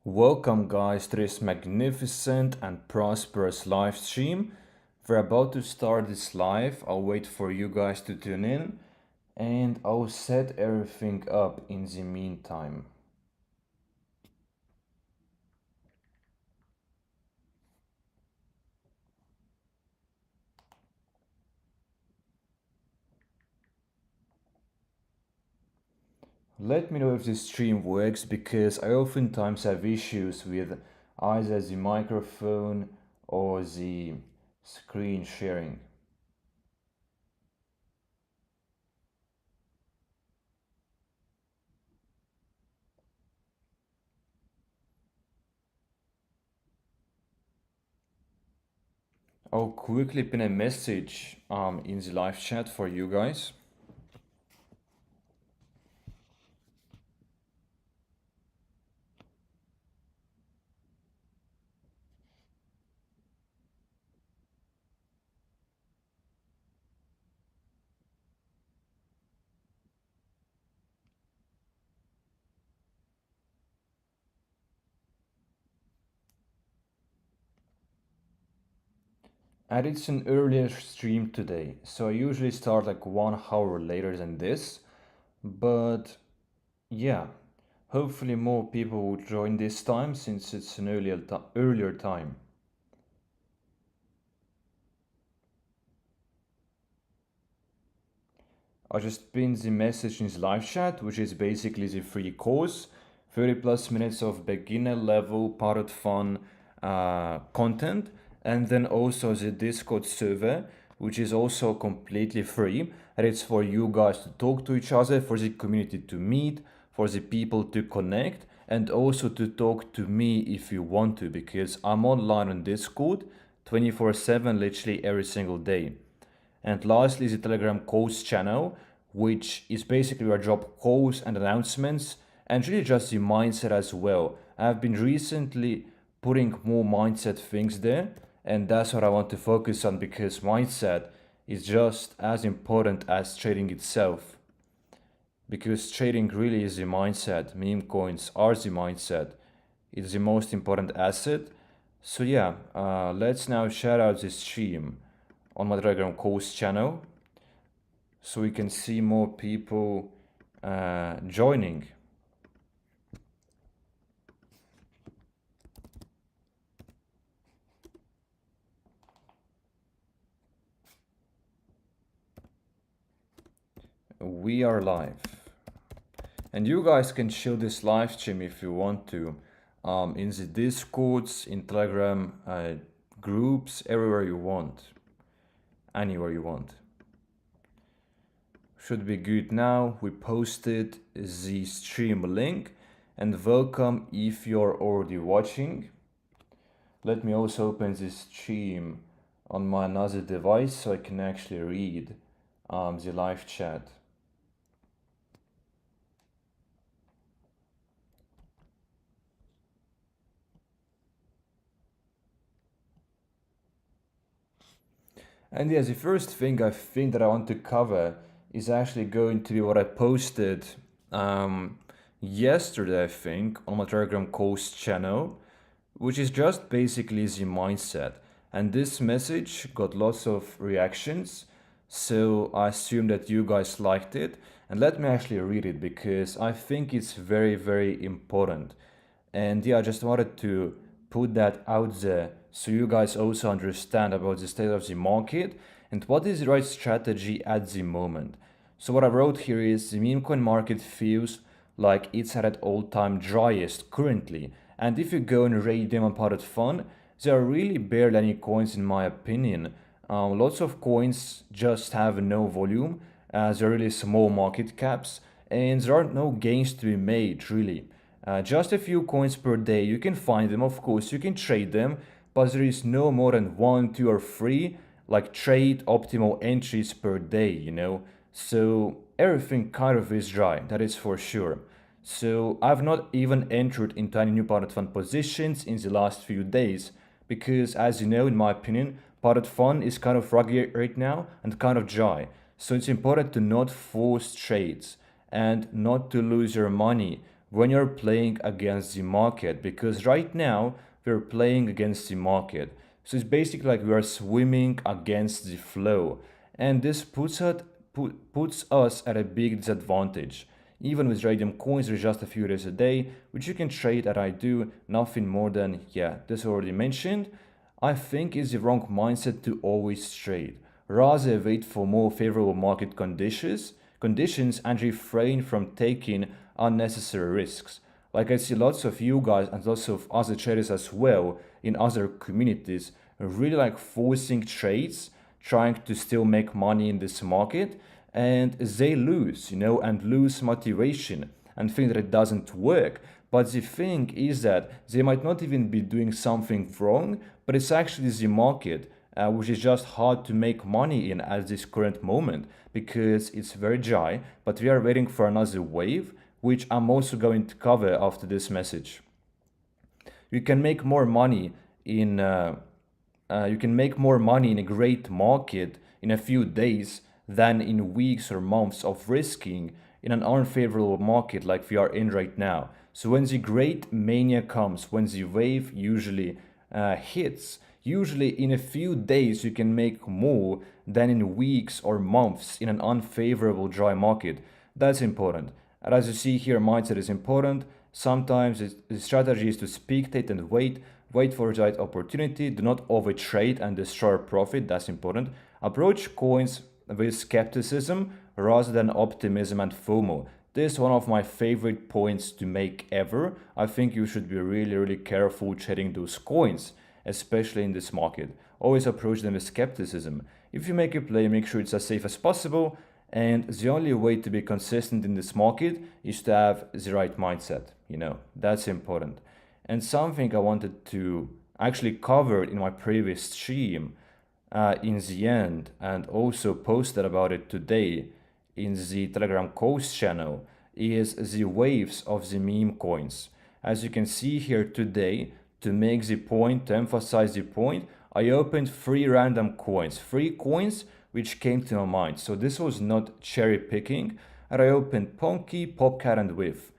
Welcome, guys, to this magnificent and prosperous live stream. We're about to start this live. I'll wait for you guys to tune in and I'll set everything up in the meantime. Let me know if this stream works because I oftentimes have issues with either the microphone or the screen sharing. I'll quickly pin a message in the live chat for you guys. And it's an earlier stream today, so I usually start like 1 hour later than this. But yeah, hopefully more people will join this time since it's an earlier time. I just pinned the message in the live chat, which is basically the free course, 30 plus minutes of beginner level PUMP.FUN content, and then also the Discord server, which is also completely free. And it's for you guys to talk to each other, for the community to meet, for the people to connect, and also to talk to me if you want to, because I'm online on Discord 24/7, literally every single day. And lastly, the Telegram calls channel, which is basically where I drop calls and announcements and really just the mindset as well. I've been recently putting more mindset things there, and that's what I want to focus on because mindset is just as important as trading itself. Because trading really is the mindset. Meme coins are the mindset. It's the most important asset. So yeah, let's now share out this stream on my Telegram calls channel so we can see more people joining. We are live. And you guys can show this live stream if you want to in the Discords, in Telegram groups, everywhere you want. Anywhere you want. Should be good now. We posted the stream link and welcome if you're already watching. Let me also open this stream on my another device so I can actually read the live chat. And yes, the first thing I think that I want to cover is actually going to be what I posted yesterday, I think, on my Telegram calls channel, which is just basically the mindset. And this message got lots of reactions, so I assume that you guys liked it. And let me actually read it because I think it's very, very important. And yeah, I just wanted to put that out there so you guys also understand about the state of the market and what is the right strategy at the moment. So what I wrote here is the meme coin market feels like it's at an all-time driest currently. And if you go and rate them on PUMP.FUN, there are really barely any coins in my opinion. Lots of coins just have no volume, they're really small market caps, and there are no gains to be made really. Just a few coins per day, you can find them, of course, you can trade them, but there is no more than 1, 2, or 3 like trade optimal entries per day, you know. So everything kind of is dry, that is for sure. So I've not even entered into any new PUMP.FUN positions in the last few days because, as you know, in my opinion, PUMP.FUN is kind of rugged right now and kind of dry. So it's important to not force trades and not to lose your money when you're playing against the market, because right now we're playing against the market. So it's basically like we are swimming against the flow, and this puts us at a big disadvantage. Even with radium coins, there's just a few days a day, which you can trade, and I do nothing more than, yeah, this already mentioned. I think it's the wrong mindset to always trade. Rather wait for more favorable market conditions and refrain from taking unnecessary risks. Like I see lots of you guys and lots of other traders as well in other communities really like forcing trades, trying to still make money in this market, and they lose, and lose motivation and think that it doesn't work. But the thing is that they might not even be doing something wrong, but it's actually the market, which is just hard to make money in at this current moment because it's very dry. But we are waiting for another wave, which I'm also going to cover after this message. You can make more money in you can make more money in a great market in a few days than in weeks or months of risking in an unfavorable market like we are in right now. So when the great mania comes, when the wave usually hits, usually in a few days you can make more than in weeks or months in an unfavorable dry market. That's important. And as you see here, mindset is important. Sometimes the strategy is to spectate and wait for the right opportunity. Do not overtrade and destroy profit. That's important. Approach coins with skepticism rather than optimism and FOMO. This is one of my favorite points to make ever. I think you should be really, really careful trading those coins, especially in this market. Always approach them with skepticism. If you make a play, make sure it's as safe as possible. And the only way to be consistent in this market is to have the right mindset. That's important. And something I wanted to actually cover in my previous stream in the end, and also posted about it today in the Telegram course channel, is the waves of the meme coins. As you can see here today, to make the point, to emphasize the point, I opened 3 random coins, 3 coins which came to my mind. So this was not cherry picking, and I opened Ponky, Popcat, and Whiff.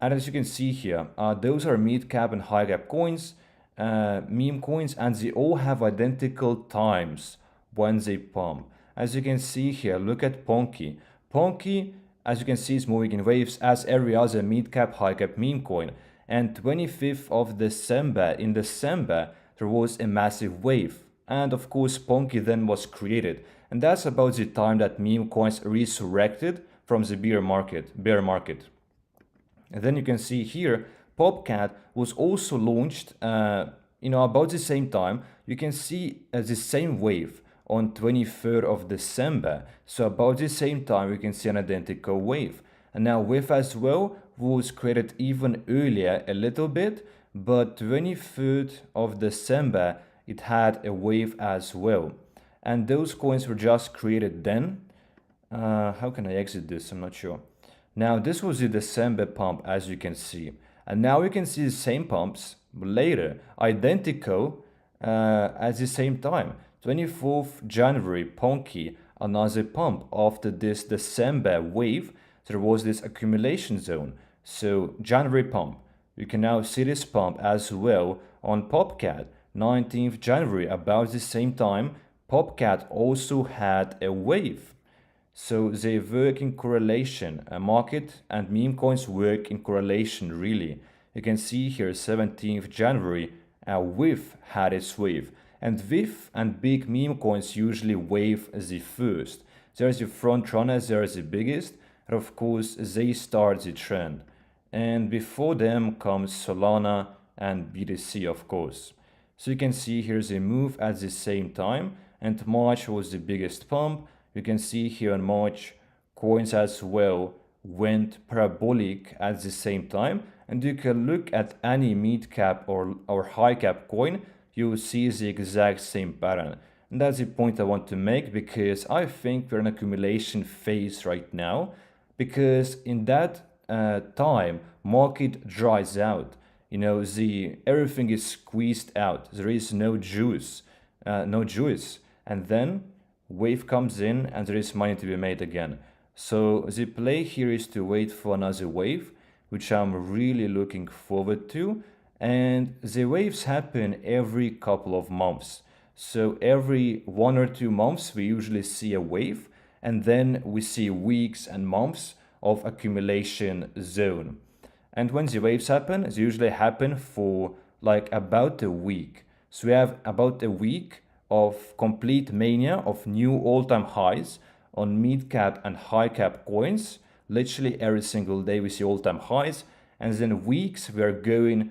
And as you can see here, those are mid cap and high cap coins, meme coins, and they all have identical times when they pump. As you can see here, look at Ponky. Ponky, as you can see, is moving in waves as every other mid cap, high cap meme coin. And 25th of December, in December, there was a massive wave. And of course, Ponky then was created. And that's about the time that meme coins resurrected from the bear market. And then you can see here, Popcat was also launched, about the same time. You can see the same wave on 23rd of December. So about the same time, we can see an identical wave. And now Whiff as well was created even earlier a little bit, but 23rd of December, it had a wave as well. And those coins were just created then. How can I exit this? I'm not sure. Now this was the December pump, as you can see. And now we can see the same pumps later, identical at the same time. 24th January, Ponky, another pump. After this December wave, there was this accumulation zone. So January pump. You can now see this pump as well on Popcat. 19th January, about the same time, Popcat also had a wave. So they work in correlation. A market and meme coins work in correlation, really. You can see here 17th January, Whiff had its wave. And Whiff and big meme coins usually wave the first. There's the front runners, there's the biggest, and of course they start the trend. And before them comes Solana and BTC, of course. So you can see here's a move at the same time, and March was the biggest pump. You can see here in March, coins as well went parabolic at the same time. And you can look at any mid cap or high cap coin, you will see the exact same pattern. And that's the point I want to make, because I think we're in an accumulation phase right now, because in that time, market dries out. Everything is squeezed out. There is no juice, and then wave comes in and there is money to be made again. So the play here is to wait for another wave, which I'm really looking forward to. And the waves happen every couple of months. So every 1 or 2 months, we usually see a wave, and then we see weeks and months of accumulation zone. And when the waves happen, they usually happen for like about a week. So we have about a week of complete mania of new all-time highs on mid-cap and high-cap coins. Literally every single day we see all-time highs, and then weeks we are going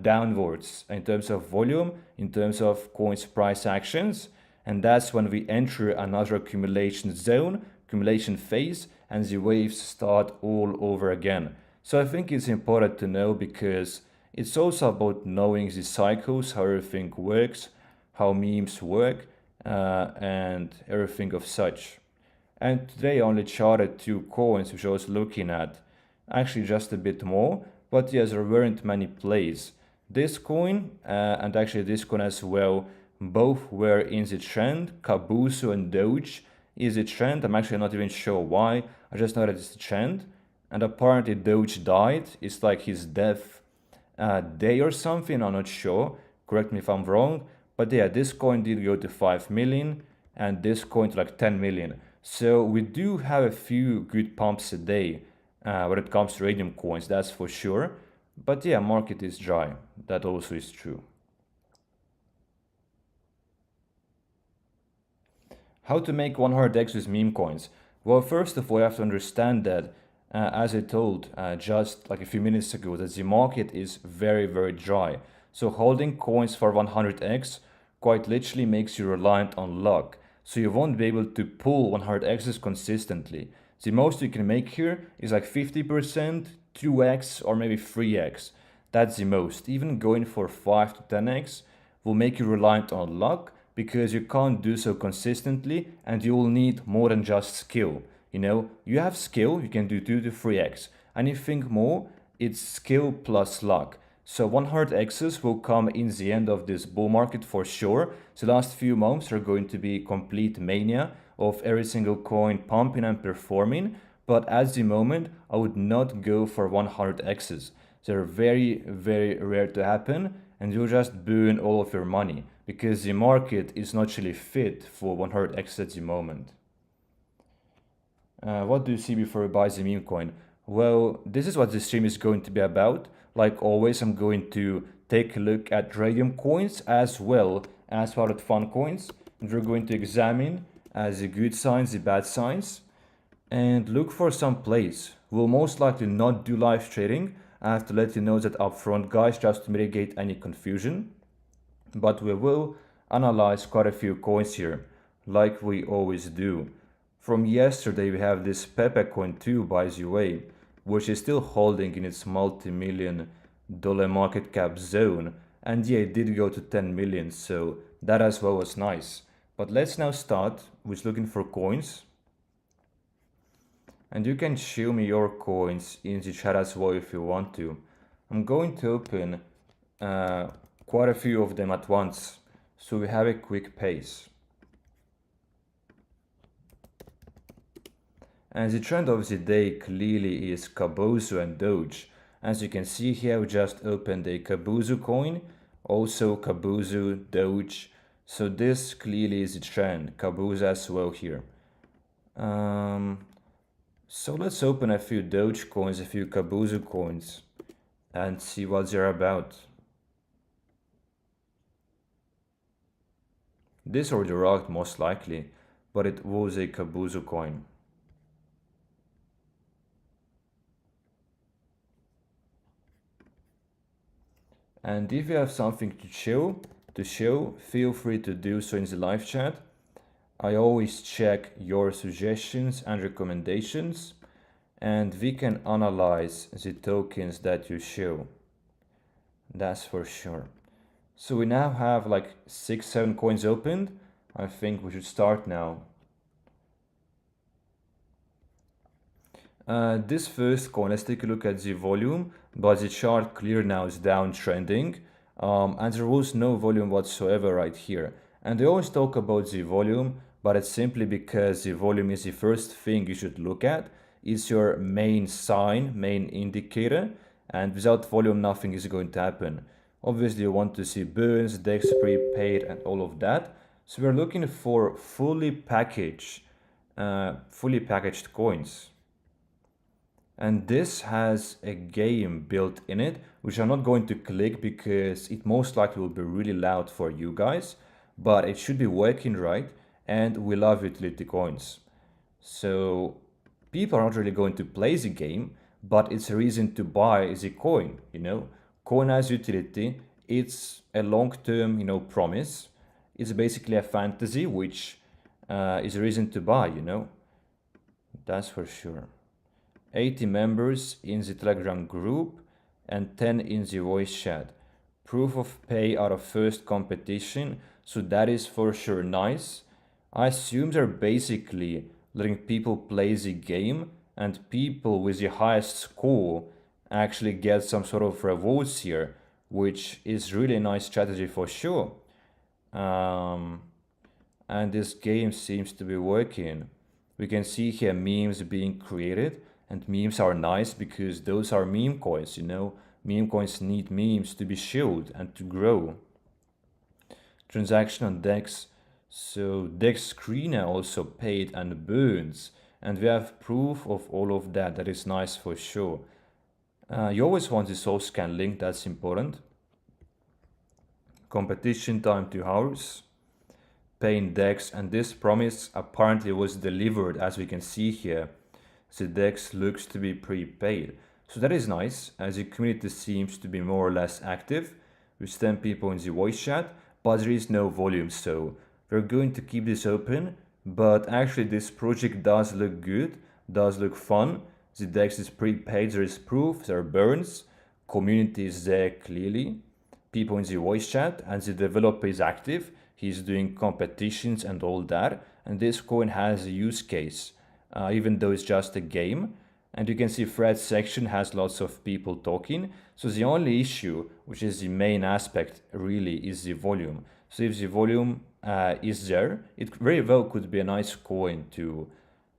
downwards in terms of volume, in terms of coins price actions, and that's when we enter another accumulation zone, accumulation phase, and the waves start all over again. So I think it's important to know because it's also about knowing the cycles, how everything works, how memes work, and everything of such. And today I only charted 2 coins which I was looking at, actually just a bit more, but yes, there weren't many plays. This coin and actually this coin as well, both were in the trend. Kabusu and Doge is a trend. I'm actually not even sure why. I just know that it's a trend. And apparently Doge died. It's like his death day or something. I'm not sure. Correct me if I'm wrong. But yeah, this coin did go to 5 million and this coin to like 10 million. So we do have a few good pumps a day when it comes to radium coins, that's for sure. But yeah, market is dry. That also is true. How to make 100x with meme coins? Well, first of all, you have to understand that, as I told just like a few minutes ago, that the market is very, very dry. So holding coins for 100x quite literally makes you reliant on luck. So you won't be able to pull 100x's consistently. The most you can make here is like 50%, 2x, or maybe 3x. That's the most. Even going for 5 to 10x will make you reliant on luck because you can't do so consistently and you will need more than just skill. You know, you have skill, you can do 2 to 3x. Anything more, it's skill plus luck. So 100x's will come in the end of this bull market for sure. The last few months are going to be complete mania of every single coin pumping and performing. But at the moment, I would not go for 100x's. They're very, very rare to happen and you'll just burn all of your money because the market is not really fit for 100x at the moment. What do you see before you buy the meme coin? Well, this is what the stream is going to be about. Like always, I'm going to take a look at radium coins as well as PUMP.FUN coins. And we're going to examine the good signs, the bad signs, and look for some plays. We'll most likely not do live trading. I have to let you know that upfront, guys, just to mitigate any confusion. But we will analyze quite a few coins here, like we always do. From yesterday, we have this Memecoin 2, by the way, which is still holding in its multi-million dollar market cap zone. And yeah, it did go to 10 million, so that as well was nice. But let's now start with looking for coins. And you can show me your coins in the chat as well if you want to. I'm going to open quite a few of them at once, so we have a quick pace. And the trend of the day clearly is Kabusu and Doge. As you can see here, we just opened a Kabusu coin, also Kabusu, Doge. So this clearly is the trend, Kabusu as well here. So let's open a few Doge coins, a few Kabusu coins, and see what they're about. This already rocked most likely, but it was a Kabusu coin. And if you have something to show, feel free to do so in the live chat. I always check your suggestions and recommendations, and we can analyze the tokens that you show. That's for sure. So we now have like 6-7 coins opened. I think we should start now. This first coin, let's take a look at the volume, but the chart clear now is downtrending, and there was no volume whatsoever right here. And they always talk about the volume, but it's simply because the volume is the first thing you should look at is your main sign, main indicator, and without volume nothing is going to happen. Obviously you want to see burns, DEX prepaid, and all of that. So we're looking for fully packaged coins. And this has a game built in it, which I'm not going to click because it most likely will be really loud for you guys, but it should be working right, and we love utility coins. So people are not really going to play the game, but it's a reason to buy the coin, you know. Coin as utility, it's a long-term, you know, promise. It's basically a fantasy, which is a reason to buy, you know. That's for sure. 80 members in the Telegram group and 10 in the voice chat. Proof of pay out of first competition, so that is for sure nice. I assume they're basically letting people play the game, and people with the highest score actually get some sort of rewards here, which is really a nice strategy for sure. And this game seems to be working. We can see here memes being created, and memes are nice because those are meme coins, you know. Meme coins need memes to be shielded and to grow. Transaction on DEX. So DEX screener also paid and burns. And we have proof of all of that. That is nice for sure. You always want the source scan link, that's important. Competition time 2 hours. Paying DEX, and this promise apparently was delivered, as we can see here. The DEX looks to be prepaid. So that is nice, as the community seems to be more or less active, with 10 people in the voice chat, but there is no volume, so we're going to keep this open. But actually this project does look good, does look fun. The DEX is prepaid, there is proof, there are burns, community is there clearly, people in the voice chat, and the developer is active. He's doing competitions and all that, and this coin has a use case. Even though it's just a game. And you can see thread section has lots of people talking. So the only issue, which is the main aspect really, is the volume. So if the volume is there, it very well could be a nice coin to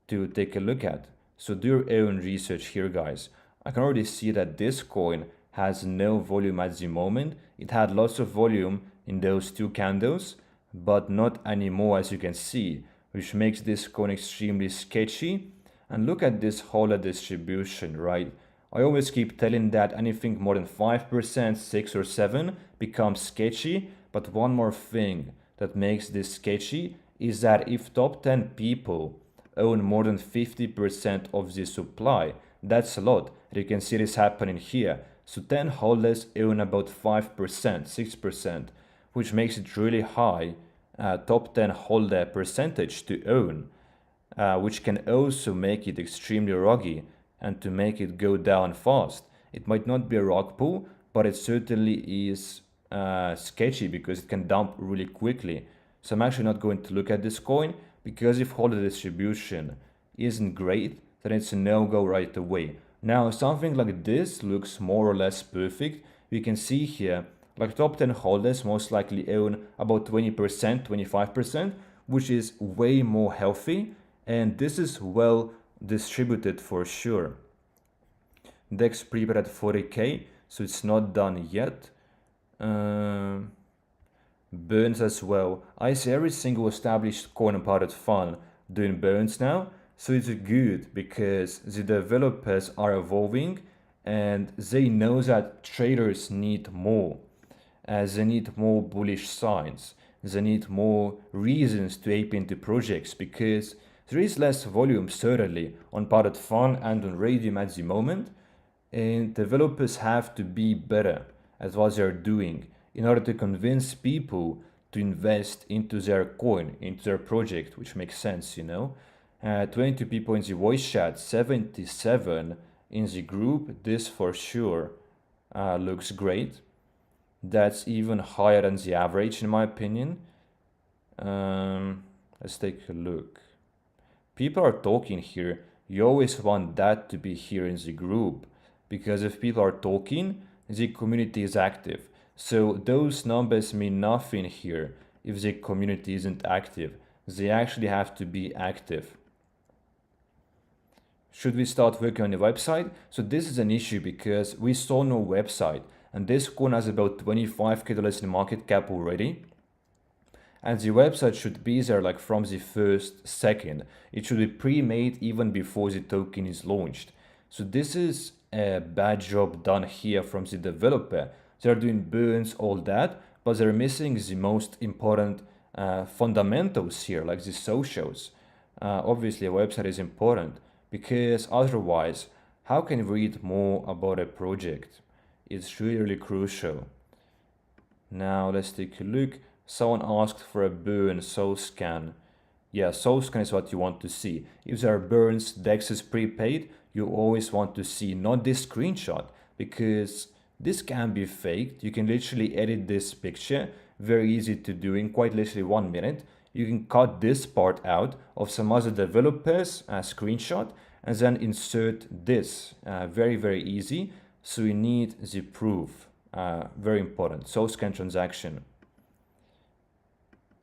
take a look at. So do your own research here, guys. I can already see that this coin has no volume at the moment. It had lots of volume in those 2 candles, but not anymore, as you can see, which makes this coin extremely sketchy. And look at this holder distribution, right? I always keep telling that anything more than 5%, 6 or 7 becomes sketchy, but one more thing that makes this sketchy is that if top 10 people own more than 50% of the supply, that's a lot. And you can see this happening here. So 10 holders own about 5%, 6%, which makes it really high top 10 holder percentage to own, which can also make it extremely ruggy and to make it go down fast. It might not be a rug pull, but it certainly is sketchy because it can dump really quickly. So I'm actually not going to look at this coin, because if holder distribution isn't great, then it's a no-go right away. Now something like this looks more or less perfect. We can see here like top 10 holders most likely own about 20%, 25%, which is way more healthy, and this is well distributed for sure. DEX prepared at 40k, so it's not done yet. Burns as well. I see every single established coin on PUMP.FUN doing burns now, so it's good because the developers are evolving and they know that traders need more. They need more bullish signs. They need more reasons to ape into projects because there is less volume certainly on PUMP.FUN and on Radium at the moment, and developers have to be better at what they're doing in order to convince people to invest into their coin, into their project, which makes sense, you know. 22 people in the voice chat, 77 in the group. This for sure looks great. That's even higher than the average in my opinion. Let's take a look. People are talking here. You always want that to be here in the group, because if people are talking, the community is active. So those numbers mean nothing here if the community isn't active. They actually have to be active. Should we start working on the website? So this is an issue because we saw no website, and this coin has about $25k in market cap already. And the website should be there like from the first second. It should be pre-made even before the token is launched. So this is a bad job done here from the developer. They're doing burns, all that, but they're missing the most important fundamentals here, like the socials. Obviously, a website is important because otherwise, how can we read more about a project? It's really crucial. Now let's take a look. Someone asked for a burn soul scan. Yeah, soul scan is what you want to see. If there are burns, DEX is prepaid, you always want to see not this screenshot because this can be faked. You can literally edit this picture, very easy to do in quite literally 1 minute. You can cut this part out of some other developers screenshot and then insert this. Very easy. So we need the proof. Very important. Soul scan transaction.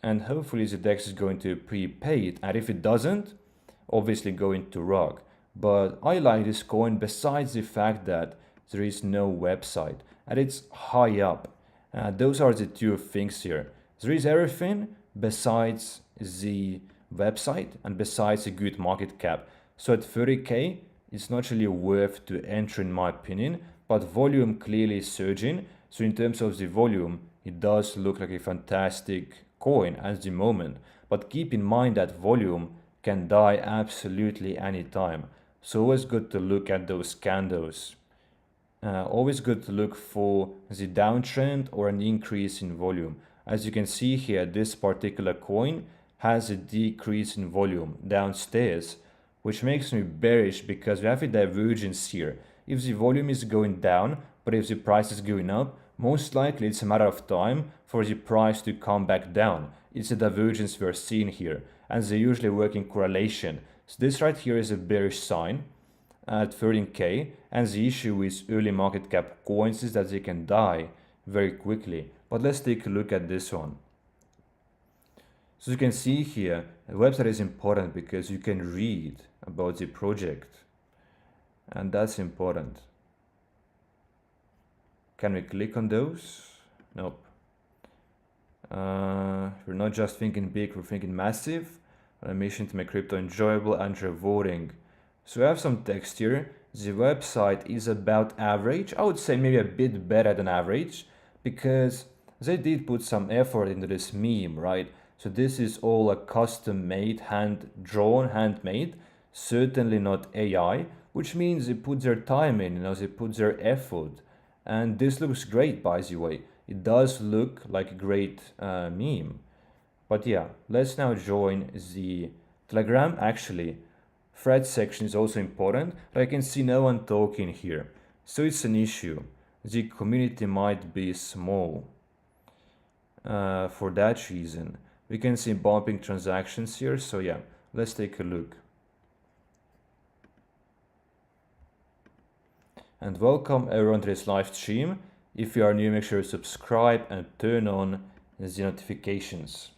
And hopefully the DEX is going to prepay it, and if it doesn't, obviously go into rug. But I like this coin besides the fact that there is no website and it's high up. Those are the two things here. There is everything besides the website and besides a good market cap. So at 30k, it's not really worth to enter in my opinion, but volume clearly is surging. So in terms of the volume, it does look like a fantastic coin at the moment, but keep in mind that volume can die absolutely anytime. So always good to look at those candles. Always good to look for the downtrend or an increase in volume. As you can see here, this particular coin has a decrease in volume downstairs, which makes me bearish because we have a divergence here. If the volume is going down, but if the price is going up, most likely it's a matter of time for the price to come back down. It's a divergence we're seeing here, and they usually work in correlation. So this right here is a bearish sign at 13k, and the issue with early market cap coins is that they can die very quickly. But let's take a look at this one. So you can see here, the website is important because you can read about the project, and that's important. Can we click on those? Nope. We're not just thinking big, we're thinking massive. On a mission to make crypto enjoyable and rewarding. So we have some text here. The website is about average. I would say maybe a bit better than average because they did put some effort into this meme, right? So this is all a custom made, hand-drawn, handmade. Certainly not AI, which means they put their time in, they put their effort. And this looks great, by the way. It does look like a great meme. But yeah, let's now join the Telegram. Actually, thread section is also important, but I can see no one talking here. So it's an issue. The community might be small. For that reason, we can see bumping transactions here. So yeah, let's take a look. And welcome everyone to this live stream. If you are new, make sure to subscribe and turn on the notifications.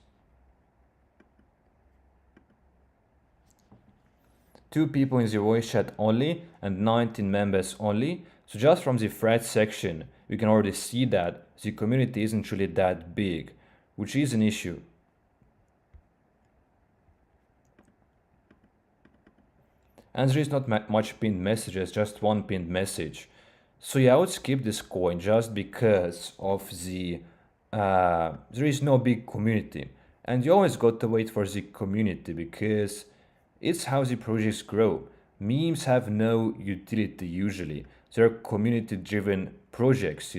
2 people in the voice chat only and 19 members only. So just from the thread section, you can already see that the community isn't really that big, which is an issue. And there is not much pinned messages, just one pinned message. So yeah, I would skip this coin just because of the there is no big community, and you always got to wait for the community because it's how the projects grow. Memes have no utility usually. They're community-driven projects,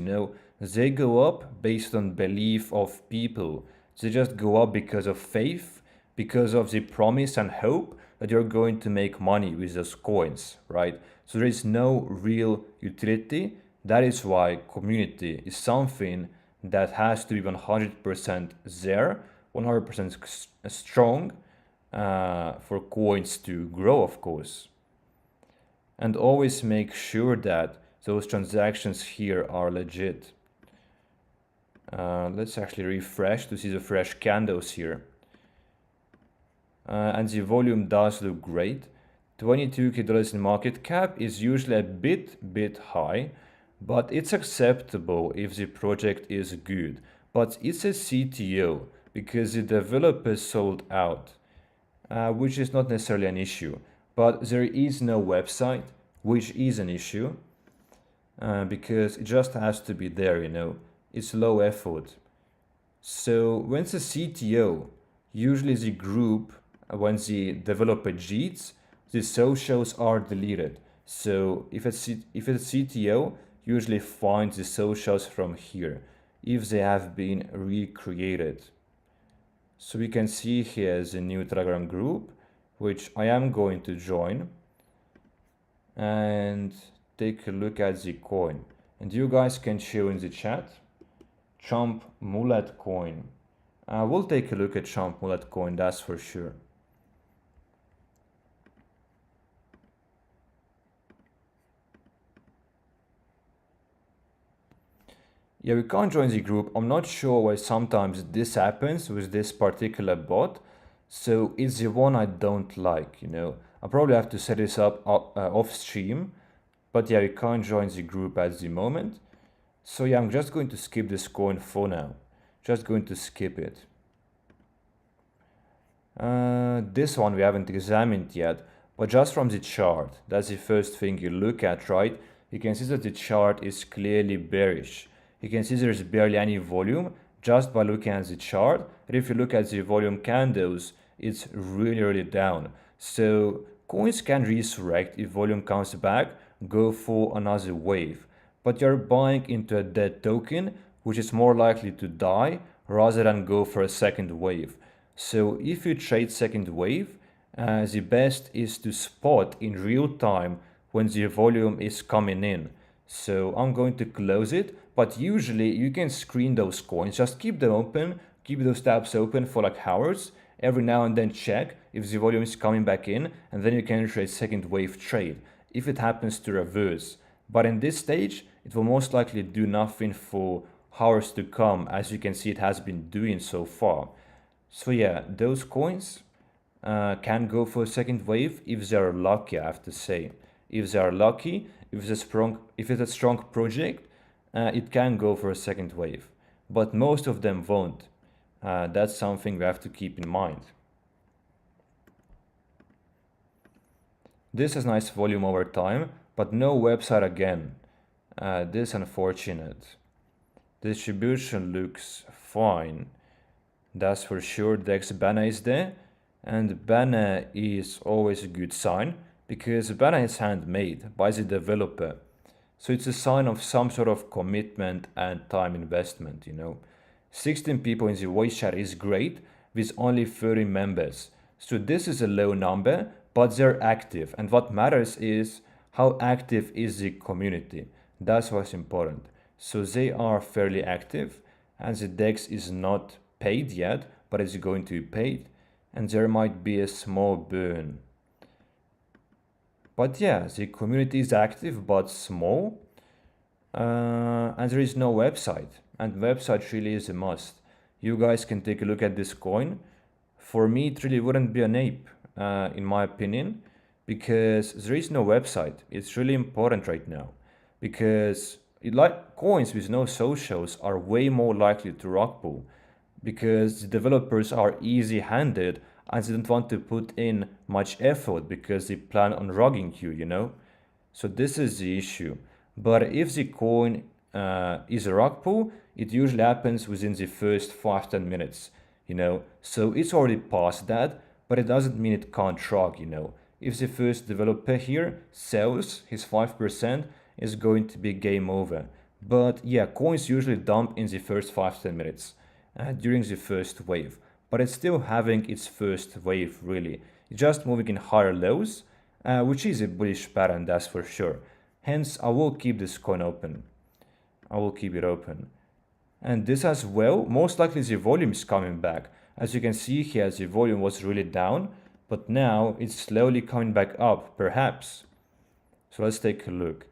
They go up based on belief of people. They just go up because of faith, because of the promise and hope that you're going to make money with those coins, right? So there is no real utility. That is why community is something that has to be 100% there, 100% strong for coins to grow, of course. And always make sure that those transactions here are legit. Let's actually refresh to see the fresh candles here. And the volume does look great. $22K in market cap is usually a bit high, but it's acceptable if the project is good. But it's a CTO because the developer sold out, which is not necessarily an issue. But there is no website, which is an issue, because it just has to be there, you know. It's low effort. So when it's a CTO, usually the group, when the developer cheats, the socials are deleted. So if it's CTO, usually find the socials from here if they have been recreated. So we can see here the new Telegram group, which I am going to join and take a look at the coin. And you guys can show in the chat, Chump Mullet coin. We'll take a look at Chump Mullet coin, that's for sure. Yeah, we can't join the group. I'm not sure why sometimes this happens with this particular bot. So it's the one I don't like, you know. I probably have to set this up off stream. But yeah, we can't join the group at the moment. So yeah, I'm just going to skip this coin for now. Just going to skip it. This one we haven't examined yet. But just from the chart, that's the first thing you look at, right? You can see that the chart is clearly bearish. You can see there's barely any volume just by looking at the chart. And if you look at the volume candles, it's really down. So coins can resurrect if volume comes back, go for another wave. But you're buying into a dead token, which is more likely to die rather than go for a second wave. So if you trade second wave, the best is to spot in real time when the volume is coming in. So I'm going to close it, but usually you can screen those coins, just keep them open, keep those tabs open for like hours, every now and then check if the volume is coming back in, and then you can trade second wave trade if it happens to reverse. But in this stage, it will most likely do nothing for hours to come, as you can see it has been doing so far. So yeah, those coins can go for a second wave if they are lucky, I have to say. If they are lucky, if it's a strong project, it can go for a second wave. But most of them won't. That's something we have to keep in mind. This has nice volume over time, but no website again. This is unfortunate. Distribution looks fine. That's for sure. DEX banner is there, and banner is always a good sign because banner is handmade by the developer. So it's a sign of some sort of commitment and time investment, you know. 16 people in the voice chat is great with only 30 members. So this is a low number, but they're active. And what matters is how active is the community. That's what's important. So they are fairly active, and the DEX is not paid yet, but it's going to be paid. And there might be a small burn. But yeah, the community is active but small, and there is no website. And website really is a must. You guys can take a look at this coin. For me, it really wouldn't be an ape, in my opinion, because there is no website. It's really important right now, because like coins with no socials are way more likely to rug pull, because the developers are easy-handed and they don't want to put in much effort because they plan on rugging you, you know? So this is the issue. But if the coin is a rug pull, it usually happens within the first 5-10 minutes, you know? So it's already past that, but it doesn't mean it can't rug, you know? If the first developer here sells his 5%, it's going to be game over. But yeah, coins usually dump in the first 5-10 minutes during the first wave. But it's still having its first wave, really. It's just moving in higher lows, which is a bullish pattern, that's for sure. Hence, I will keep this coin open. I will keep it open. And this as well, most likely the volume is coming back. As you can see here, the volume was really down, but now it's slowly coming back up, perhaps. So let's take a look.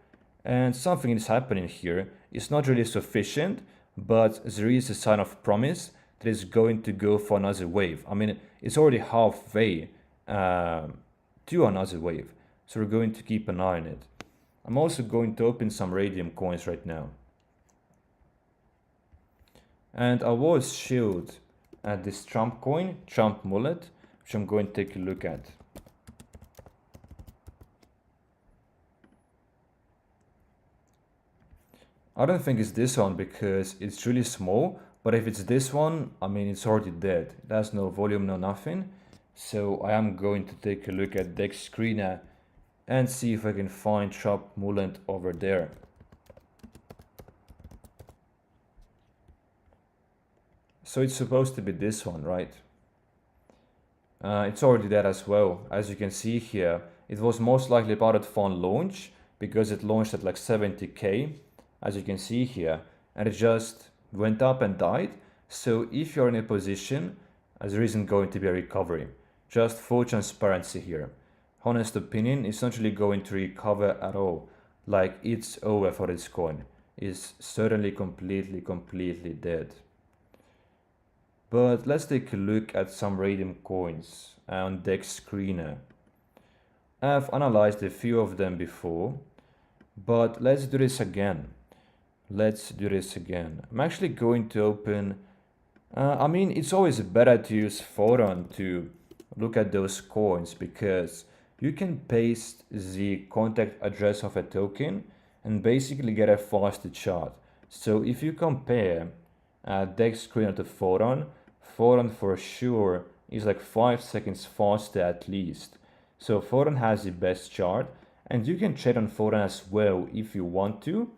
And something is happening here. It's not really sufficient, but there is a sign of promise that is going to go for another wave. I mean, it's already halfway to another wave. So we're going to keep an eye on it. I'm also going to open some Radium coins right now. And I was showed at this Trump coin, Trump mullet, which I'm going to take a look at. I don't think it's this one because it's really small, but if it's this one, I mean, it's already dead. It has no volume, no nothing. So I am going to take a look at Dex screener and see if I can find Trump mullet over there. So it's supposed to be this one, right? It's already dead as well. As you can see here, it was most likely part of PUMP.FUN launch because it launched at like 70k, as you can see here, and it just went up and died. So if you're in a position, there isn't going to be a recovery. Just full transparency here. Honest opinion, it's not really going to recover at all. Like, it's over for this coin. It's certainly completely dead. But let's take a look at some Radium coins on Dex Screener. I've analyzed a few of them before, but let's do this again. I'm actually going to open... I mean, it's always better to use Photon to look at those coins because you can paste the contact address of a token and basically get a faster chart. So if you compare Dex Screener to Photon for sure is like 5 seconds faster at least. So Photon has the best chart, and you can trade on Photon as well if you want to.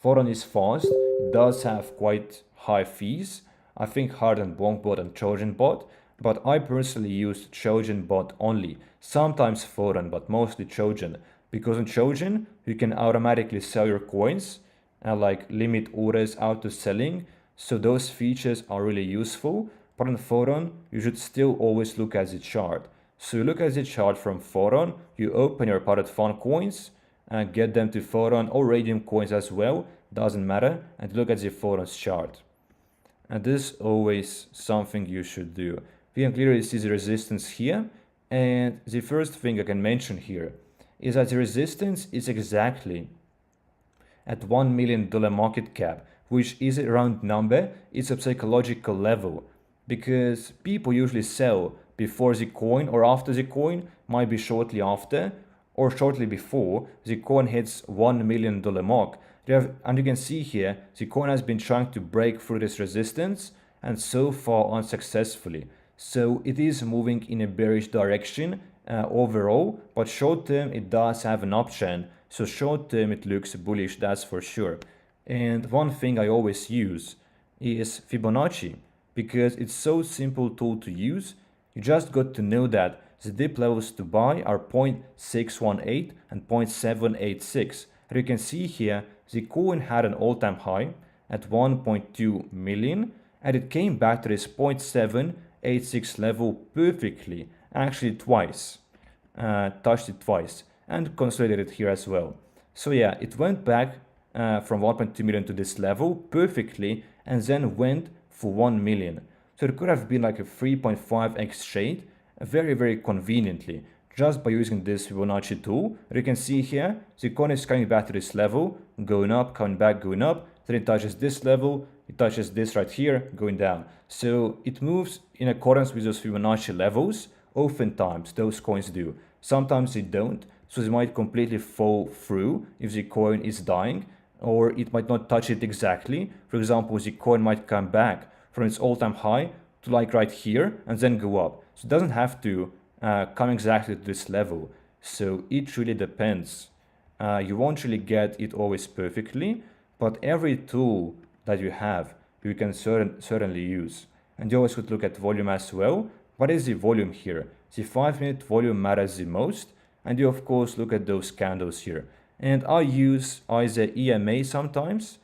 Photon is fast, it does have quite high fees, I think higher than BonkBot and TrojanBot, but I personally use TrojanBot only, sometimes Photon, but mostly Trojan, because on Trojan you can automatically sell your coins and like limit orders auto selling, so those features are really useful. But on Photon, you should still always look at the chart. So you look at the chart from Photon, you open your PUMP.FUN coins and get them to Photon or Radium coins as well, doesn't matter, and look at the Photon's chart. And this is always something you should do. We can clearly see the resistance here, and the first thing I can mention here is that the resistance is exactly at $1 million market cap, which is a round number, it's a psychological level. Because people usually sell before the coin or after the coin, might be shortly after or shortly before the coin hits $1 million mark. And you can see here, the coin has been trying to break through this resistance and so far unsuccessfully. So it is moving in a bearish direction overall, but short term it does have an uptrend. So short term it looks bullish, that's for sure. And one thing I always use is Fibonacci, because it's so simple tool to use. You just got to know that the dip levels to buy are 0.618 and 0.786. And you can see here, the coin had an all-time high at 1.2 million, and it came back to this 0.786 level perfectly, actually twice, touched it twice, and consolidated here as well. So yeah, it went back from 1.2 million to this level perfectly, and then went for 1 million. So it could have been like a 3.5x trade very conveniently just by using this Fibonacci tool. You can see here the coin is coming back to this level, going up, coming back, going up, then it touches this level, it touches this right here, going down. So it moves in accordance with those Fibonacci levels. Oftentimes those coins do, sometimes they don't, so they might completely fall through if the coin is dying, or it might not touch it exactly. For example, the coin might come back from its all-time high to like right here and then go up. So it doesn't have to come exactly to this level. So it really depends. You won't really get it always perfectly, but every tool that you have, you can certainly use. And you always could look at volume as well. What is the volume here? The 5-minute volume matters the most. And you of course look at those candles here. And I use either EMA sometimes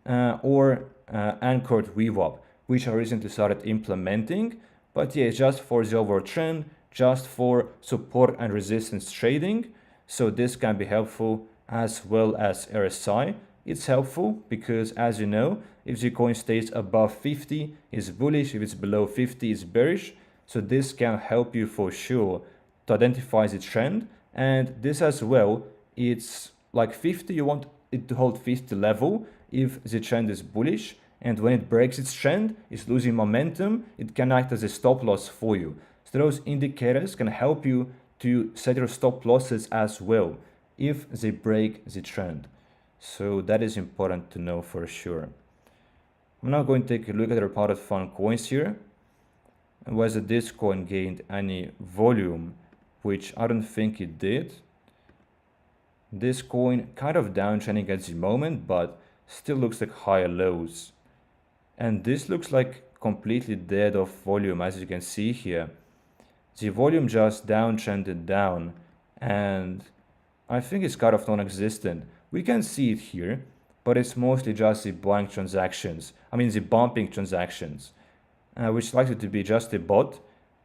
or anchored VWAP, which I recently started implementing. But yeah, just for the overall trend, just for support and resistance trading. So this can be helpful, as well as RSI. It's helpful because, as you know, if the coin stays above 50, it's bullish. If it's below 50, it's bearish. So this can help you for sure to identify the trend And this as well, it's like 50, you want it to hold 50 level if the trend is bullish, and when it breaks its trend, it's losing momentum, it can act as a stop loss for you. So those indicators can help you to set your stop losses as well if they break the trend. So that is important to know for sure. I'm now going to take a look at the PUMP.FUN coins here, and whether this coin gained any volume, which I don't think it did. This coin kind of downtrending at the moment, but still looks like higher lows. And this looks like completely dead of volume, as you can see here. The volume just downtrended down, and I think it's kind of non-existent. We can see it here, but it's mostly just the blank transactions. I mean the bumping transactions, which is likely to be just a bot.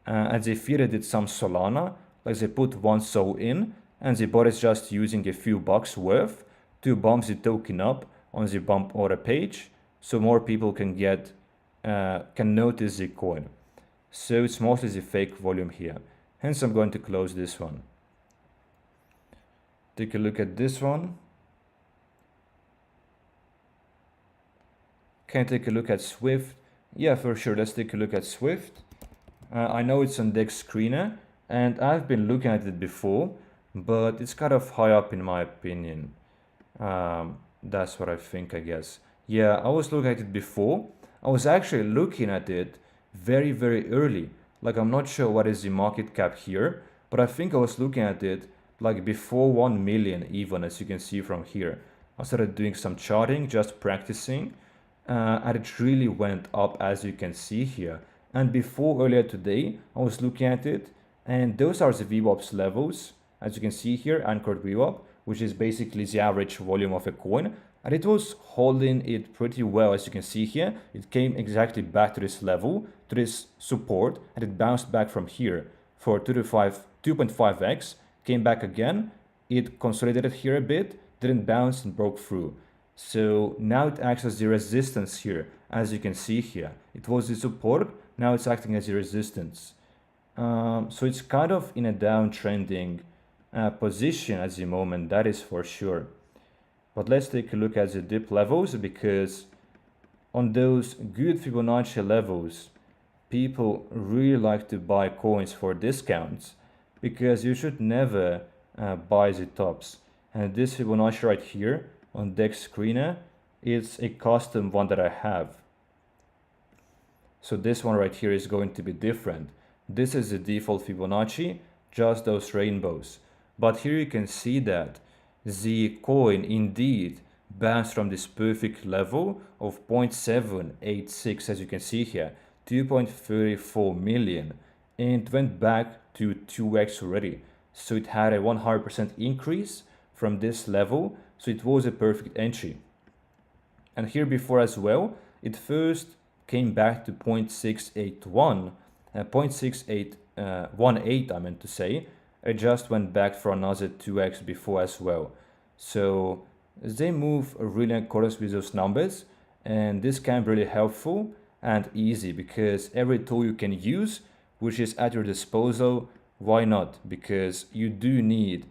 And they feeded it some Solana, like they put one SOL in, and the bot is just using a few bucks worth to bump the token up on the bump order page, so more people can get can notice the coin. So it's mostly the fake volume here. Hence I'm going to close this one. Take a look at this one. Can I take a look at Swift? Yeah, for sure. Let's take a look at Swift. I know it's on Dex Screener, and I've been looking at it before, but it's kind of high up in my opinion. That's what I think, I guess. Yeah, I was looking at it before. I was actually looking at it very, very early. Like, I'm not sure what is the market cap here, but I think I was looking at it like before 1 million even, as you can see from here. I started doing some charting, just practicing, and it really went up, as you can see here. And before, earlier today, I was looking at it, and those are the VWAP's levels, as you can see here, anchored VWAP, which is basically the average volume of a coin, and it was holding it pretty well, as you can see here. It came exactly back to this level, to this support, and it bounced back from here for 2.5x, came back again, it consolidated here a bit, didn't bounce and broke through. So now it acts as the resistance here, as you can see here. It was the support, now it's acting as the resistance. So it's kind of in a downtrending position at the moment, that is for sure. But let's take a look at the dip levels, because on those good Fibonacci levels, people really like to buy coins for discounts, because you should never buy the tops. And this Fibonacci right here on Dex Screener, it's a custom one that I have. So this one right here is going to be different. This is the default Fibonacci, just those rainbows. But here you can see that the coin indeed bounced from this perfect level of 0.786, as you can see here, 2.34 million, and went back to 2x already. So it had a 100% increase from this level, so it was a perfect entry. And here before as well, it first came back to 0.681, 0.6818 I meant to say. It just went back for another 2x before as well. So they move really in accordance with those numbers, and this can be really helpful and easy, because every tool you can use which is at your disposal, why not? Because you do need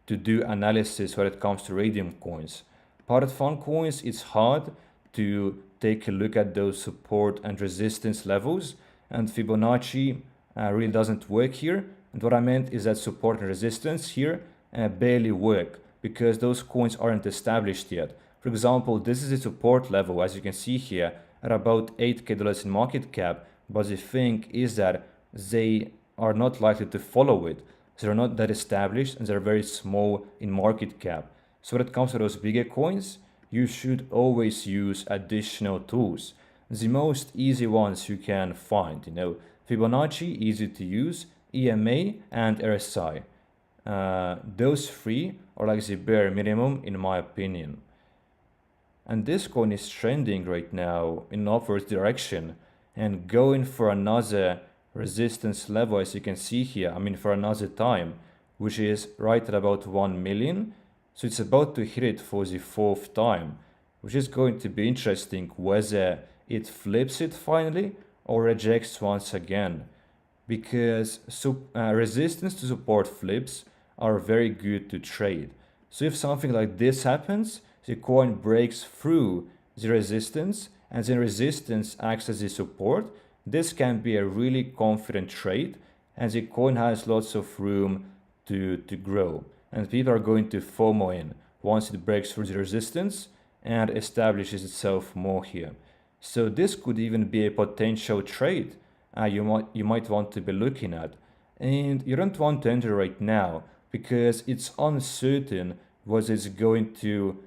to do analysis when it comes to radium coins. PUMP.FUN coins, it's hard to take a look at those support and resistance levels, and Fibonacci really doesn't work here. And what I meant is that support and resistance here barely work, because those coins aren't established yet. For example, this is a support level, as you can see here, at about $8K in market cap, but the thing is that they are not likely to follow it. They're not that established, and they're very small in market cap. So when it comes to those bigger coins, you should always use additional tools. The most easy ones you can find, Fibonacci, easy to use, EMA and RSI. Those three are like the bare minimum in my opinion. And this coin is trending right now in upward direction and going for another resistance level, as you can see here, for another time, which is right at about 1 million. So it's about to hit it for the 4th time, which is going to be interesting whether it flips it finally or rejects once again, because resistance to support flips are very good to trade. So if something like this happens, the coin breaks through the resistance and the resistance acts as the support, this can be a really confident trade and the coin has lots of room to grow. And people are going to FOMO in once it breaks through the resistance and establishes itself more here. So this could even be a potential trade you might want to be looking at. And you don't want to enter right now because it's uncertain whether it's going to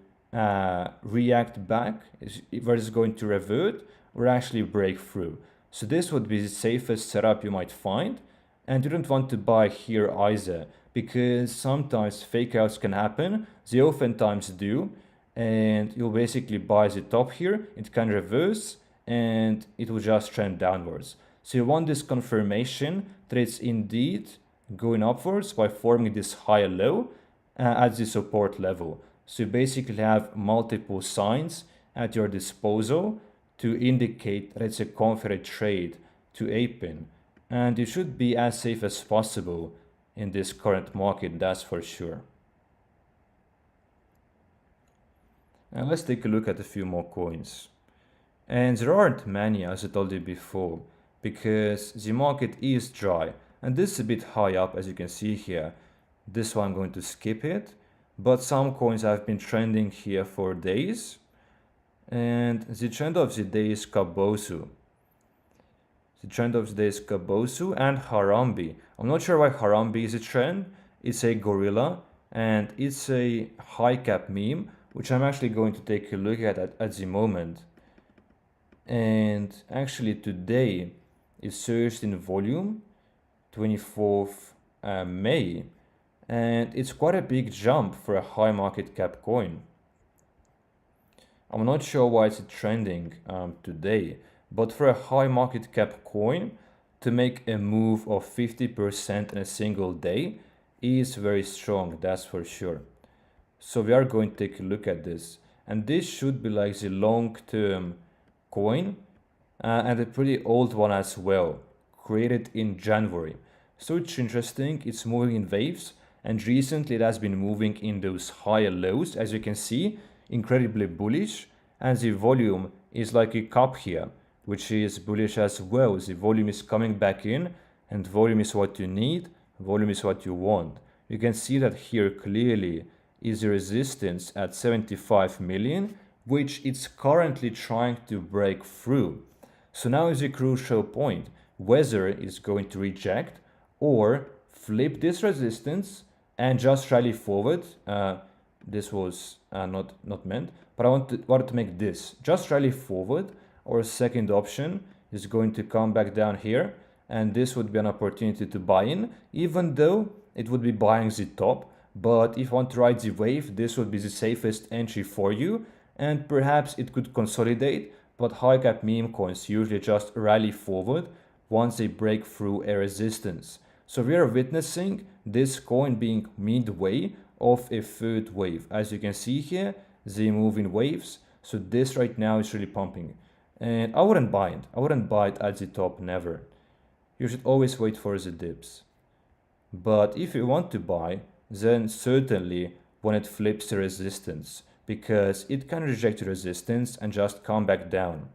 react back, whether it's going to revert or actually break through. So this would be the safest setup you might find. And you don't want to buy here either because sometimes fake outs can happen. They oftentimes do. And you'll basically buy the top here. It can reverse and it will just trend downwards. So you want this confirmation that it's indeed going upwards by forming this higher low at the support level. So you basically have multiple signs at your disposal to indicate that it's a confident trade to ape in. And you should be as safe as possible in this current market, that's for sure. Now let's take a look at a few more coins. And there aren't many, as I told you before, because the market is dry. And this is a bit high up, as you can see here. This one I'm going to skip it. But some coins have been trending here for days. And the trend of the day is Kabosu. The trend of the day is Kabosu and Harambe. I'm not sure why Harambe is a trend. It's a gorilla and it's a high cap meme, which I'm actually going to take a look at the moment. And actually today it surged in volume, 24th May. And it's quite a big jump for a high market cap coin. I'm not sure why it's trending today, but for a high market cap coin to make a move of 50% in a single day is very strong, that's for sure. So we are going to take a look at this. And this should be like the long-term coin and a pretty old one as well, created in January. So it's interesting, it's moving in waves. And recently it has been moving in those higher lows, as you can see, incredibly bullish. And the volume is like a cup here, which is bullish as well. The volume is coming back in, and volume is what you need, volume is what you want. You can see that here clearly is the resistance at 75 million, which it's currently trying to break through. So now is a crucial point, whether it's going to reject or flip this resistance and just rally forward. This was not meant, but I wanted to make this just rally forward, or a second option is going to come back down here, and this would be an opportunity to buy in, even though it would be buying the top. But if you want to ride the wave, this would be the safest entry for you, and perhaps it could consolidate, but high cap meme coins usually just rally forward once they break through a resistance. So we are witnessing this coin being midway of a third wave. As you can see here, they move in waves. So this right now is really pumping. And I wouldn't buy it. I wouldn't buy it at the top, never. You should always wait for the dips. But if you want to buy, then certainly when it flips the resistance, because it can reject the resistance and just come back down.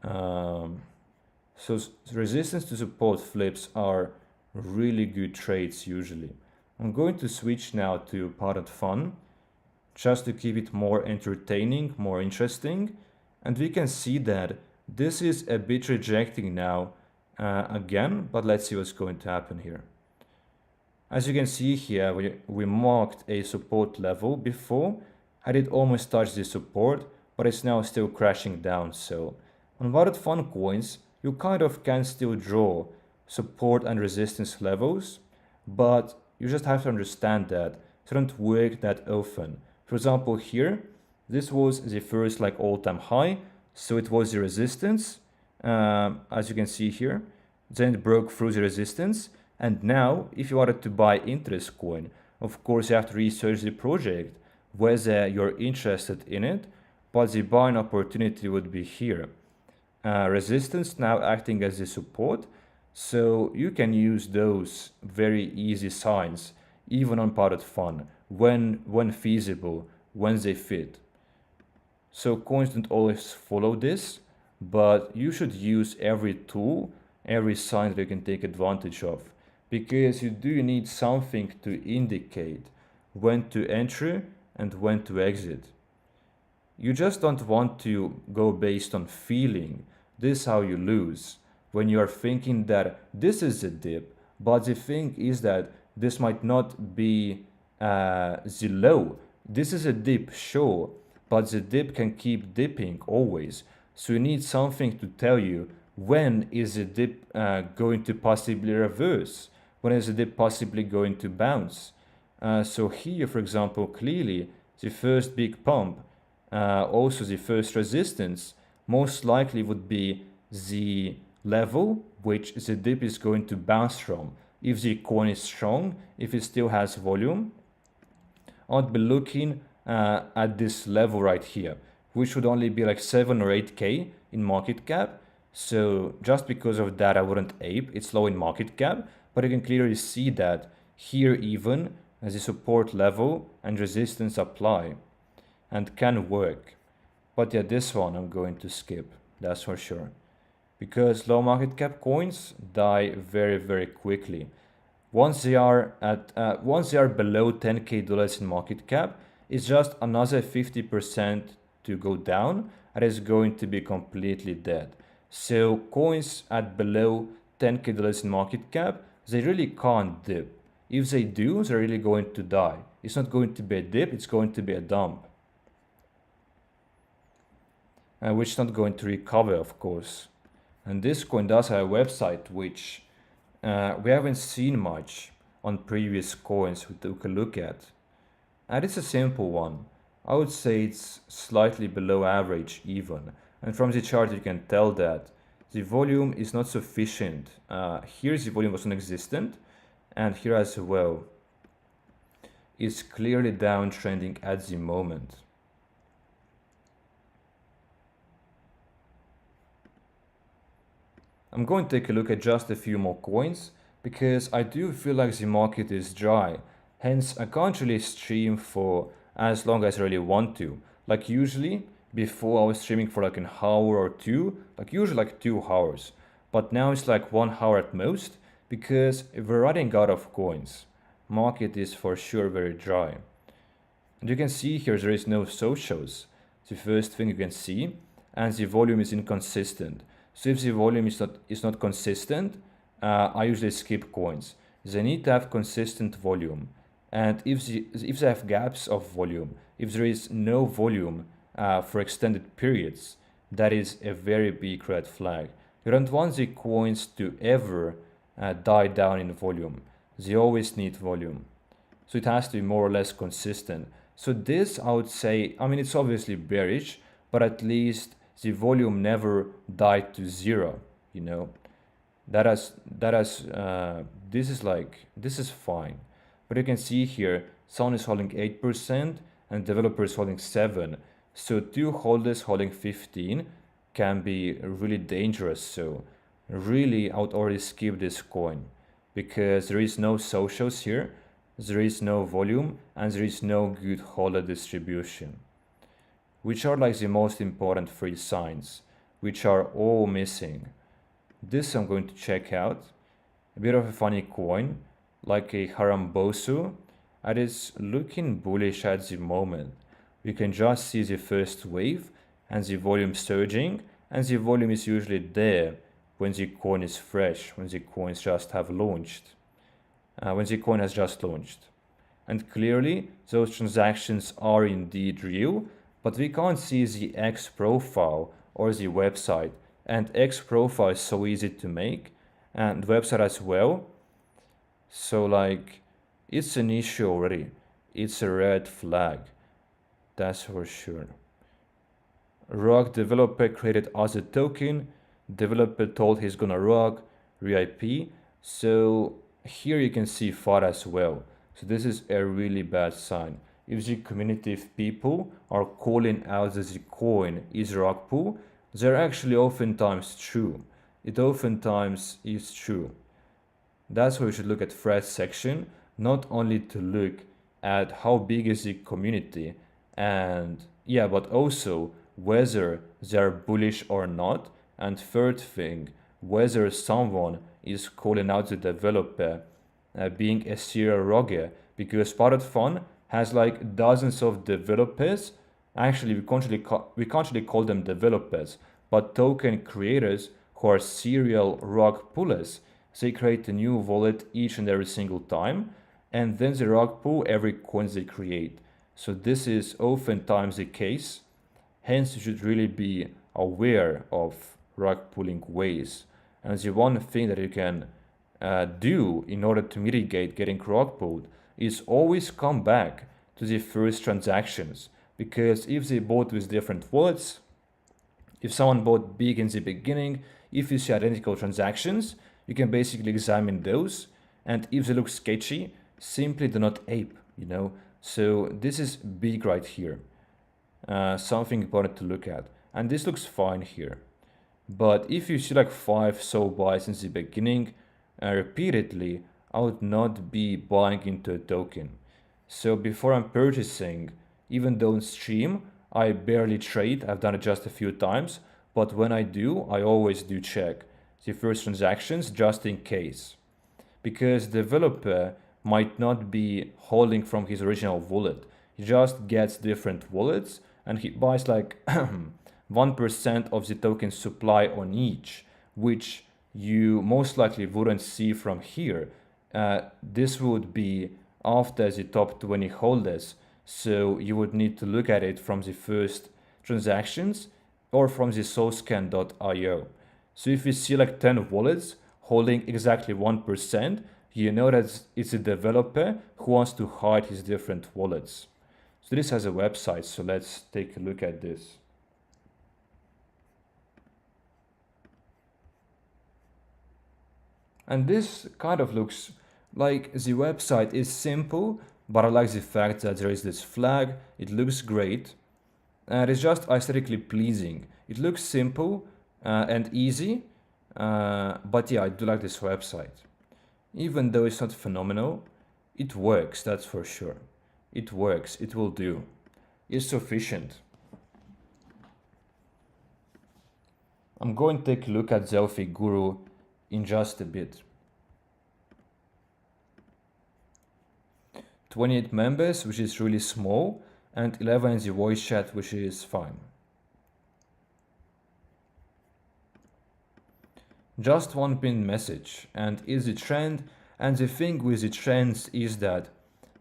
So resistance to support flips are really good trades usually. I'm going to switch now to PUMP.FUN just to keep it more entertaining, more interesting. And we can see that this is a bit rejecting now again, but let's see what's going to happen here. As you can see here, we marked a support level before, and it almost touched the support, but it's now still crashing down. So on PUMP.FUN coins, you kind of can still draw support and resistance levels, but you just have to understand that it doesn't work that often. For example, here, this was the first like all-time high, so it was the resistance, as you can see here. Then it broke through the resistance, and now if you wanted to buy into this coin, of course you have to research the project, whether you're interested in it, but the buying opportunity would be here. Resistance now acting as the support, so you can use those very easy signs even on PUMP.FUN, when feasible, when they fit. So coins don't always follow this, but you should use every tool, every sign that you can take advantage of, because you do need something to indicate when to enter and when to exit. You just don't want to go based on feeling. This is how you lose. When you are thinking that this is a dip, but the thing is that this might not be the low. This is a dip, sure, but the dip can keep dipping always. So you need something to tell you when is the dip going to possibly reverse? When is the dip possibly going to bounce? So here, for example, clearly the first big pump, also the first resistance, most likely would be the level which the dip is going to bounce from. If the coin is strong, if it still has volume, I'd be looking at this level right here, which would only be like 7 or 8k in market cap. So just because of that, I wouldn't ape. It's low in market cap, but you can clearly see that here even as a support level and resistance apply and can work. But yeah, this one I'm going to skip, that's for sure, because low market cap coins die very, very quickly. Once they are below 10k dollars in market cap, it's just another 50% to go down, and it's going to be completely dead. So coins at below 10k dollars in market cap, they really can't dip. If they do, they're really going to die. It's not going to be a dip, it's going to be a dump, which is not going to recover, of course. And this coin does have a website which we haven't seen much on previous coins we took a look at. And it's a simple one. I would say it's slightly below average even. And from the chart you can tell that the volume is not sufficient. Here the volume was non-existent, and here as well. It's clearly downtrending at the moment. I'm going to take a look at just a few more coins, because I do feel like the market is dry. Hence, I can't really stream for as long as I really want to. Like usually, before I was streaming for like an hour or two, like usually like 2 hours. But now it's like 1 hour at most, because we're running out of coins. Market is for sure very dry. And you can see here there is no socials. The first thing you can see, and the volume is inconsistent. So if the volume is not consistent, I usually skip coins. They need to have consistent volume. And if they have gaps of volume, if there is no volume for extended periods, that is a very big red flag. You don't want the coins to ever die down in volume. They always need volume. So it has to be more or less consistent. So this, I would say, I mean, it's obviously bearish, but at least the volume never died to zero, you know. This is fine. But you can see here, Sun is holding 8% and developers holding 7. So 2 holders holding 15 can be really dangerous. So really, I would already skip this coin, because there is no socials here, there is no volume, and there is no good holder distribution, which are like the most important 3 signs, which are all missing. This I'm going to check out. A bit of a funny coin, like a Harambosu, and it's looking bullish at the moment. You can just see the first wave and the volume surging, and the volume is usually there when the coin is fresh, when the coins just have launched, when the coin has just launched. And clearly those transactions are indeed real, but we can't see the X profile or the website, and X profile is so easy to make, and website as well. So like, it's an issue already. It's a red flag, that's for sure. Rug developer created as a token. Developer told he's gonna rug RIP. So here you can see FUD as well. So this is a really bad sign. If the community of people are calling out that the coin is rug pull, they're actually oftentimes true. It oftentimes is true. That's why we should look at threat section, not only to look at how big is the community and yeah, but also whether they're bullish or not. And third thing, whether someone is calling out the developer being a serial rogue, because PUMP.FUN has like dozens of developers. Actually, we can't really call them developers, but token creators who are serial rug pullers. They create a new wallet each and every single time, and then they rug pull every coin they create. So this is oftentimes the case. Hence, you should really be aware of rug pulling ways. And the one thing that you can do in order to mitigate getting rug pulled is always come back to the first transactions. Because if they bought with different wallets, if someone bought big in the beginning, if you see identical transactions, you can basically examine those. And if they look sketchy, simply do not ape, So this is big right here. Something important to look at. And this looks fine here. But if you see like 5 so buys since the beginning, repeatedly, I would not be buying into a token. So before I'm purchasing, even though on stream, I barely trade, I've done it just a few times, but when I do, I always do check the first transactions just in case. Because the developer might not be holding from his original wallet. He just gets different wallets and he buys like 1% of the token supply on each, which you most likely wouldn't see from here. This would be after the top 20 holders, so you would need to look at it from the first transactions or from the soulscan.io. So if you see like 10 wallets holding exactly 1%, you know that it's a developer who wants to hide his different wallets. So this has a website, so let's take a look at this. And this kind of looks like the website is simple, but I like the fact that there is this flag. It looks great and it's just aesthetically pleasing. It looks simple and easy, but yeah, I do like this website. Even though it's not phenomenal, it works, that's for sure. It works, it will do. It's sufficient. I'm going to take a look at Zelfie Guru in just a bit. 28 members, which is really small, and 11 in the voice chat, which is fine. Just one pinned message, and is the trend, and the thing with the trends is that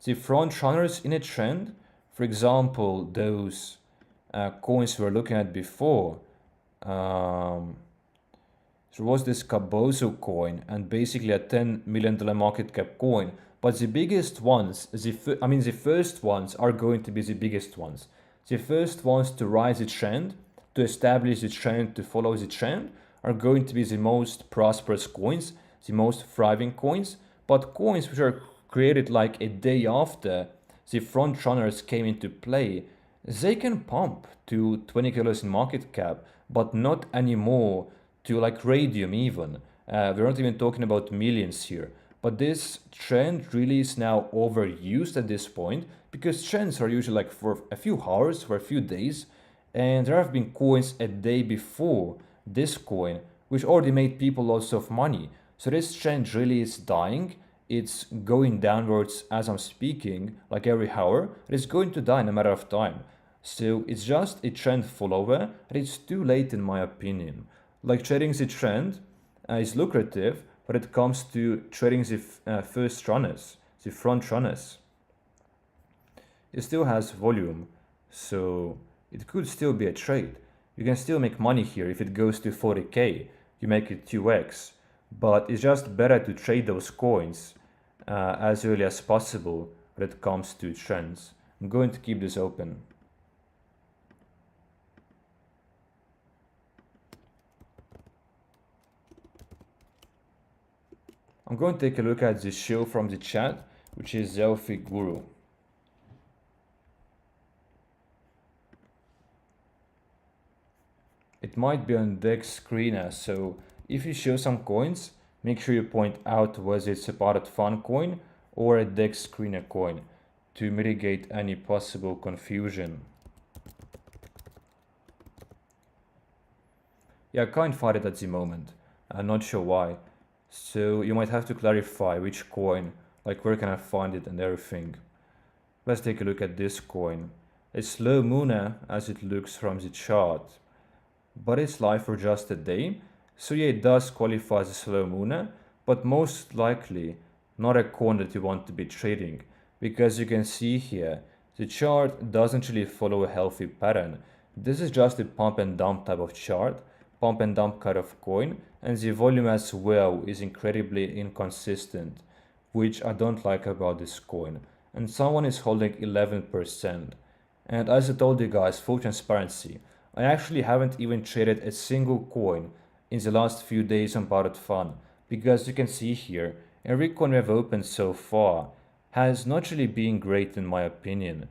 the front runners in a trend, for example, those coins we were looking at before, there was this Cabozo coin and basically a $10 million market cap coin. But the biggest ones, the first ones are going to be the biggest ones. The first ones to rise the trend, to establish the trend, to follow the trend, are going to be the most prosperous coins, the most thriving coins. But coins which are created like a day after the front runners came into play, they can pump to $20 in market cap, but not anymore to like radium even. We're not even talking about millions here. But this trend really is now overused at this point because trends are usually like for a few hours, for a few days. And there have been coins a day before this coin, which already made people lots of money. So this trend really is dying. It's going downwards as I'm speaking, like every hour. It's going to die in a matter of time. So it's just a trend follower, and it's too late in my opinion. Like trading the trend is lucrative, but it comes to trading the first runners, the front runners. It still has volume, so it could still be a trade. You can still make money here. If it goes to 40k, you make it 2x. But it's just better to trade those coins as early as possible when it comes to trends. I'm going to keep this open. I'm going to take a look at the show from the chat, which is Zelfie Guru. It might be on Dex screener, so if you show some coins, make sure you point out whether it's a PUMP.FUN coin or a deck screener coin to mitigate any possible confusion. Yeah, I can't find it at the moment. I'm not sure why. So you might have to clarify which coin, like where can I find it and everything. Let's take a look at this coin. It's slow mooner as it looks from the chart, but it's live for just a day. So yeah, it does qualify as a slow mooner, but most likely not a coin that you want to be trading, because you can see here, the chart doesn't really follow a healthy pattern. This is just a pump and dump type of chart, pump and dump kind of coin, and the volume as well is incredibly inconsistent, which I don't like about this coin. And someone is holding 11%. And as I told you guys, full transparency, I actually haven't even traded a single coin in the last few days on PUMP.FUN, because you can see here, every coin we've opened so far has not really been great in my opinion.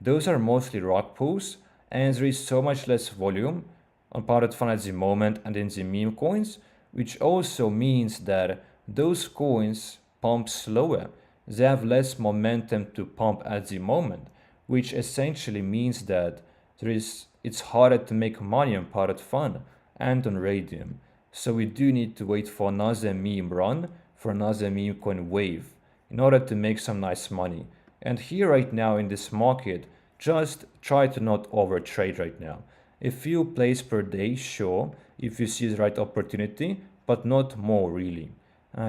Those are mostly rug pulls, and there is so much less volume on PUMP.FUN at the moment and in the meme coins, which also means that those coins pump slower. They have less momentum to pump at the moment, which essentially means that it's harder to make money on PUMP.FUN and on Radium. So we do need to wait for another meme run, for another meme coin wave, in order to make some nice money. And here right now in this market, just try to not overtrade right now. A few plays per day, sure, if you see the right opportunity, but not more really.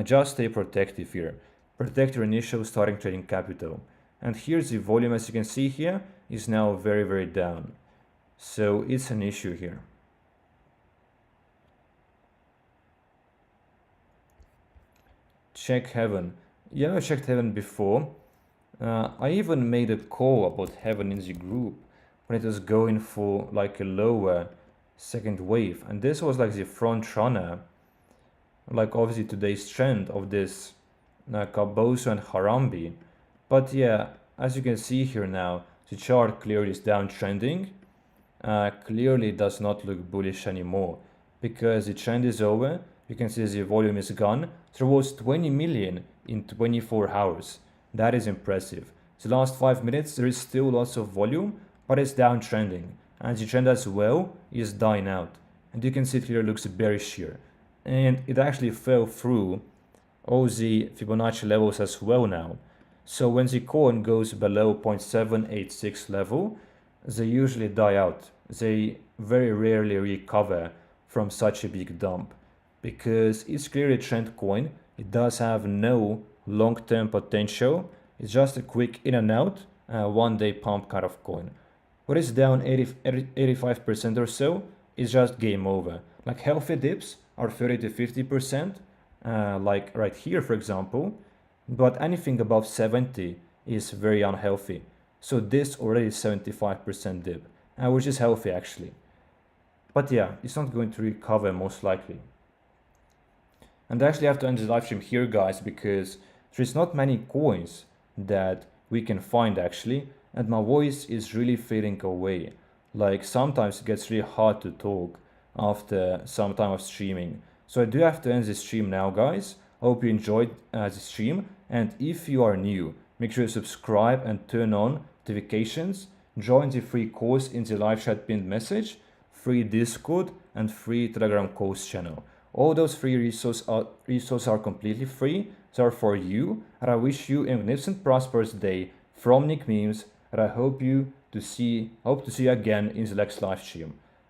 Just stay protective here. Protect your initial starting trading capital. And here's the volume, as you can see here, is now very down. So it's an issue here. Check Heaven. Yeah, I checked Heaven before. I even made a call about Heaven in the group when it was going for like a lower second wave. And this was like the front runner, like obviously today's trend of this Kaboso and Harambe. But yeah, as you can see here now, the chart clearly is downtrending. Clearly does not look bullish anymore, because the trend is over. You can see the volume is gone. There was 20 million in 24 hours. That is impressive. The last 5 minutes there is still lots of volume, but it's downtrending, and the trend as well is dying out. And you can see it here looks bearish here, and it actually fell through all the Fibonacci levels as well now. So when the coin goes below 0.786 level, they usually die out. They very rarely recover from such a big dump, because it's clearly a trend coin. It does have no long-term potential. It's just a quick in and out, one-day pump kind of coin. What is down 85% or so is just game over. Like healthy dips are 30 to 50%, like right here for example, but anything above 70 is very unhealthy. So this already is 75% dip, which is healthy actually. But yeah, it's not going to recover most likely. And I actually have to end the live stream here, guys, because there's not many coins that we can find actually, and my voice is really fading away. Like sometimes it gets really hard to talk after some time of streaming. So I do have to end this stream now, guys. I hope you enjoyed the stream, and if you are new, make sure to subscribe and turn on notifications. Join the free course in the live chat pinned message, free Discord, and free Telegram course channel. All those free resources are completely free. They are for you, and I wish you a magnificent, prosperous day from Nick Memes, and I hope to see you again in the next live stream.